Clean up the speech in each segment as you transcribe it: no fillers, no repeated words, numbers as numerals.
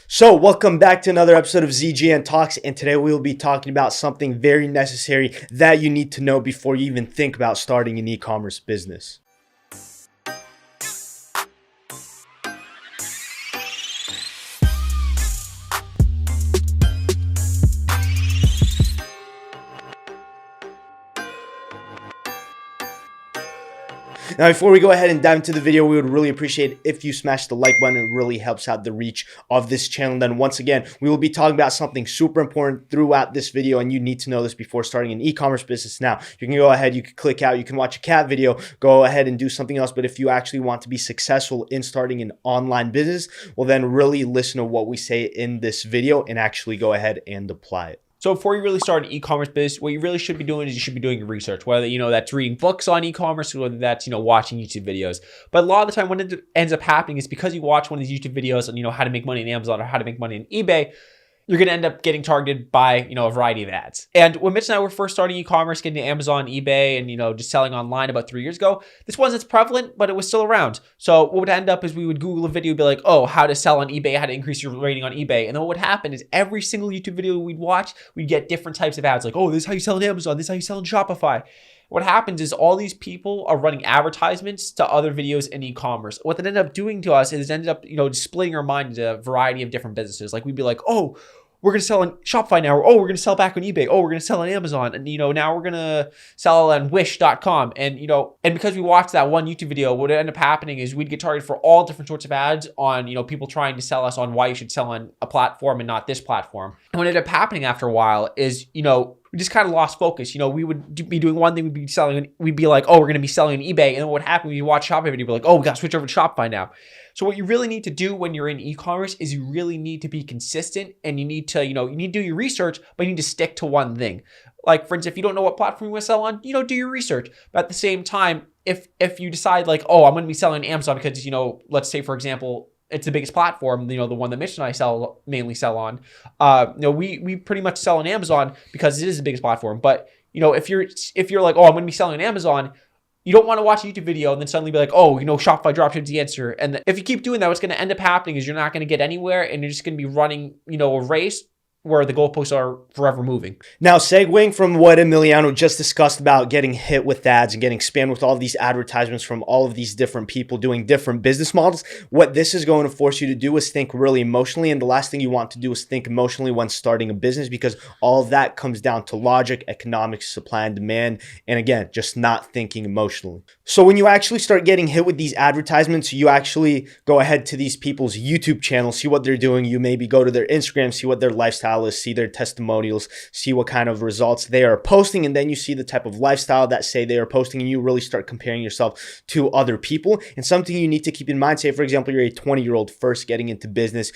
So, welcome back to another episode of ZGN Talks, and today we will be talking about something very necessary that you need to know before you even think about starting an e-commerce business. Now, before we go ahead and dive into the video, we would really appreciate if you smash the like button. It really helps out the reach of this channel. Then once again, we will be talking about something super important throughout this video, and you need to know this before starting an e-commerce business. Now, you can go ahead, you can click out, you can watch a cat video, go ahead and do something else. But if you actually want to be successful in starting an online business, well, then really listen to what we say in this video and actually go ahead and apply it. So before you really start an e-commerce business, what you really should be doing is you should be doing your research, whether, that's reading books on e-commerce, or whether that's, watching YouTube videos. But a lot of the time when it ends up happening is because you watch one of these YouTube videos on, how to make money on Amazon or how to make money on eBay, you're going to end up getting targeted by, a variety of ads. And when Mitch and I were first starting e-commerce, getting to Amazon, eBay, and, just selling online about 3 years ago, this wasn't as prevalent, but it was still around. So what would end up is we would Google a video, be like, oh, how to sell on eBay, how to increase your rating on eBay. And then what would happen is every single YouTube video we'd watch, we'd get different types of ads. Like, oh, this is how you sell on Amazon. This is how you sell on Shopify. What happens is all these people are running advertisements to other videos in e-commerce. What that ended up doing to us is ended up, just splitting our mind into a variety of different businesses. Like we'd be like, oh, we're going to sell on Shopify now. Or, oh, we're going to sell back on eBay. Oh, we're going to sell on Amazon. And, now we're going to sell on wish.com. And, and because we watched that one YouTube video, what would end up happening is we'd get targeted for all different sorts of ads on, people trying to sell us on why you should sell on a platform and not this platform. And what ended up happening after a while is, we just kind of lost focus. We would be doing one thing, we'd be like, oh, we're going to be selling on eBay. And then what happened, we watch Shopify video, we'd be like, oh, we got to switch over to Shopify now. So what you really need to do when you're in e-commerce is you really need to be consistent, and you need to, you need to do your research, but you need to stick to one thing. Like, for instance, if you don't know what platform you want to sell on, do your research. But at the same time, if you decide like, oh, I'm going to be selling on Amazon because, let's say, for example, it's the biggest platform, the one that Mitch and I mainly sell on. We pretty much sell on Amazon because it is the biggest platform. But, if you're like, oh, I'm going to be selling on Amazon, you don't want to watch a YouTube video and then suddenly be like, oh, Shopify dropship's the answer. And if you keep doing that, what's going to end up happening is you're not going to get anywhere, and you're just going to be running, a race where the goalposts are forever moving. Now, segueing from what Emiliano just discussed about getting hit with ads and getting spammed with all of these advertisements from all of these different people doing different business models, what this is going to force you to do is think really emotionally. And the last thing you want to do is think emotionally when starting a business, because all of that comes down to logic, economics, supply and demand. And again, just not thinking emotionally. So when you actually start getting hit with these advertisements, you actually go ahead to these people's YouTube channels, see what they're doing. You maybe go to their Instagram, see what their lifestyle is, see their testimonials, see what kind of results they are posting, and then you see the type of lifestyle that say they are posting, and you really start comparing yourself to other people. And something you need to keep in mind, say for example, you're a 20-year-old first getting into business,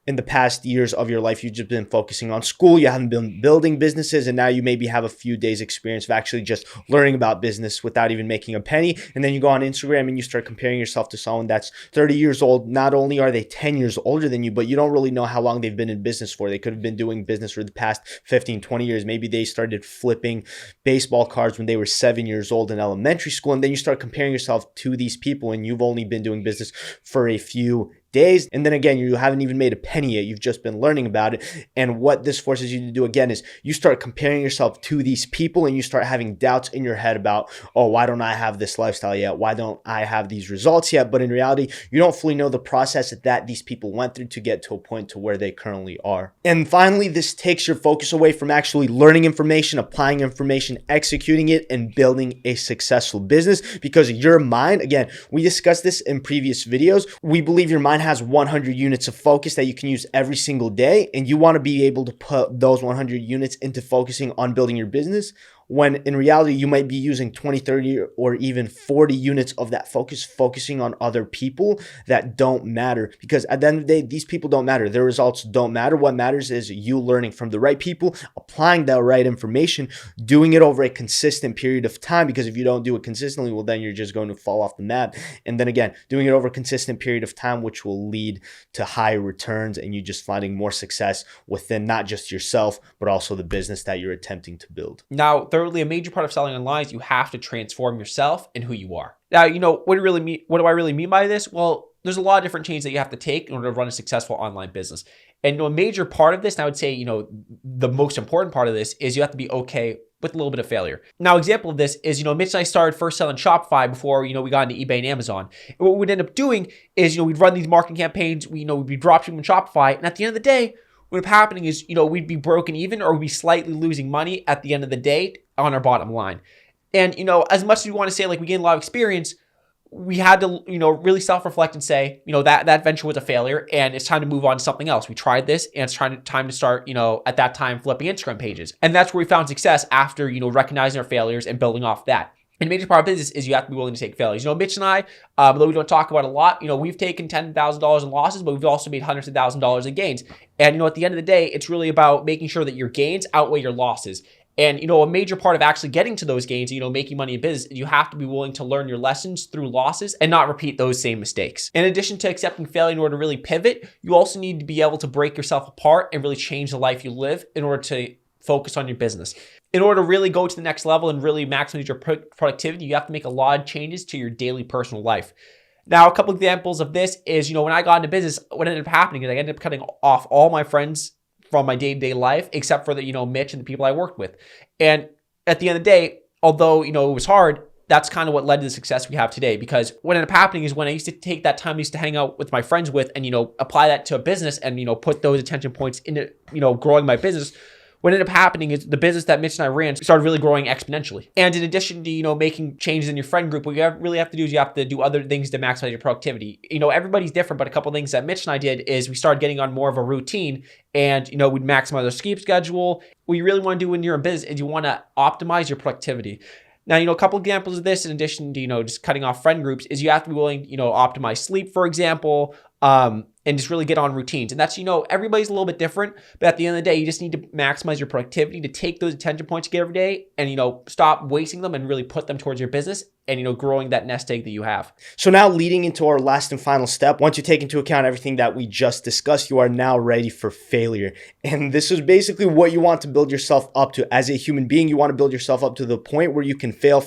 in the past years of your life, you've just been focusing on school, you haven't been building businesses, and now you maybe have a few days experience of actually just learning about business without even making a penny. And then you go on Instagram and you start comparing yourself to someone that's 30 years old. Not only are they 10 years older than you, but you don't really know how long they've been in business for. They could have been doing business for the past 15, 20 years. Maybe they started flipping baseball cards when they were 7 years old in elementary school. And then you start comparing yourself to these people, and you've only been doing business for a few days. And then again, you haven't even made a penny yet. You've just been learning about it. And what this forces you to do again is you start comparing yourself to these people, and you start having doubts in your head about, oh, why don't I have this lifestyle yet? Why don't I have these results yet? But in reality, you don't fully know the process that these people went through to get to a point to where they currently are. And finally, this takes your focus away from actually learning information, applying information, executing it, and building a successful business, because your mind, again, we discussed this in previous videos, we believe your mind has 100 units of focus that you can use every single day, and you want to be able to put those 100 units into focusing on building your business, when in reality you might be using 20, 30, or even 40 units of that focus focusing on other people that don't matter. Because at the end of the day, these people don't matter. Their results don't matter. What matters is you learning from the right people, applying that right information, doing it over a consistent period of time. Because if you don't do it consistently, well, then you're just going to fall off the map. And then again, doing it over a consistent period of time, which will lead to higher returns, and you just finding more success within not just yourself, but also the business that you're attempting to build. Now, thirdly, a major part of selling online is you have to transform yourself and who you are. Now, what do I really mean by this? Well, there's a lot of different changes that you have to take in order to run a successful online business. And a major part of this, and I would say, the most important part of this is you have to be okay with a little bit of failure. Now, example of this is, Mitch and I started first selling Shopify before, we got into eBay and Amazon. And what we'd end up doing is, we'd run these marketing campaigns, we'd be dropshipping on Shopify. And at the end of the day, what would be happening is, we'd be broken even or we'd be slightly losing money at the end of the day on our bottom line. And, as much as we want to say like we gained a lot of experience, we had to, really self-reflect and say, that venture was a failure and it's time to move on to something else. We tried this and it's time to start, at that time, flipping Instagram pages. And that's where we found success after, recognizing our failures and building off that. And a major part of business is you have to be willing to take failures. Mitch and I, although we don't talk about it a lot, we've taken $10,000 in losses, but we've also made hundreds of thousands of dollars in gains. And, at the end of the day, it's really about making sure that your gains outweigh your losses. And, a major part of actually getting to those gains, making money in business, you have to be willing to learn your lessons through losses and not repeat those same mistakes. In addition to accepting failure in order to really pivot, you also need to be able to break yourself apart and really change the life you live in order to focus on your business. In order to really go to the next level and really maximize your productivity, you have to make a lot of changes to your daily personal life. Now, a couple examples of this is, when I got into business, what ended up happening is I ended up cutting off all my friends from my day-to-day life, except for the, Mitch and the people I worked with. And at the end of the day, although, it was hard, that's kind of what led to the success we have today. Because what ended up happening is when I used to take that time I used to hang out with my friends with and, apply that to a business and, put those attention points into, growing my business, what ended up happening is the business that Mitch and I ran started really growing exponentially. And in addition to, making changes in your friend group, what you really have to do is you have to do other things to maximize your productivity. Everybody's different, but a couple of things that Mitch and I did is we started getting on more of a routine and, we'd maximize our sleep schedule. What you really want to do when you're in business is you want to optimize your productivity. Now, a couple examples of this, in addition to, just cutting off friend groups, is you have to be willing, optimize sleep, for example, and just really get on routines. And that's, everybody's a little bit different, but at the end of the day, you just need to maximize your productivity to take those attention points you get every day and, stop wasting them and really put them towards your business and, growing that nest egg that you have. So now leading into our last and final step, once you take into account everything that we just discussed, you are now ready for failure. And this is basically what you want to build yourself up to. As a human being, you want to build yourself up to the point where you can fail,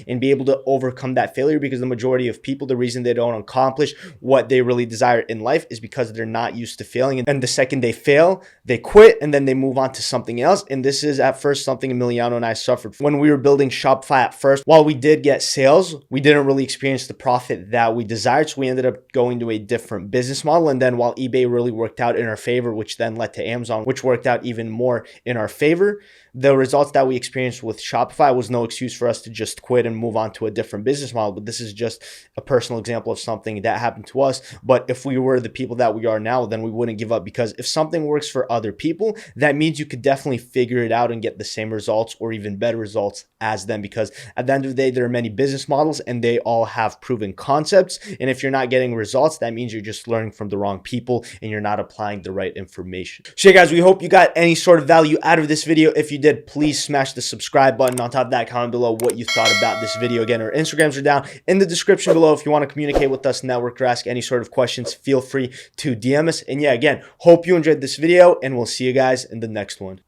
and be able to overcome that failure, because the majority of people, the reason they don't accomplish what they really desire in life is because they're not used to failing. And the second they fail, they quit and then they move on to something else. And this is at first something Emiliano and I suffered when we were building Shopify at first. While we did get sales, we didn't really experience the profit that we desired. So we ended up going to a different business model. And then while eBay really worked out in our favor, which then led to Amazon, which worked out even more in our favor, the results that we experienced with Shopify was no excuse for us to just quit and move on to a different business model. But this is just a personal example of something that happened to us. But if we were the people that we are now, then we wouldn't give up, because if something works for other people, that means you could definitely figure it out and get the same results or even better results as them. Because at the end of the day, there are many business models and they all have proven concepts. And if you're not getting results, that means you're just learning from the wrong people and you're not applying the right information. So yeah, guys, we hope you got any sort of value out of this video. If you did, please smash the subscribe button. On top of that, comment below what you thought about this video. Again, our Instagrams are down in the description below. If you want to communicate with us, network, or ask any sort of questions, feel free to DM us. And yeah, again, hope you enjoyed this video and we'll see you guys in the next one.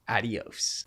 Adios.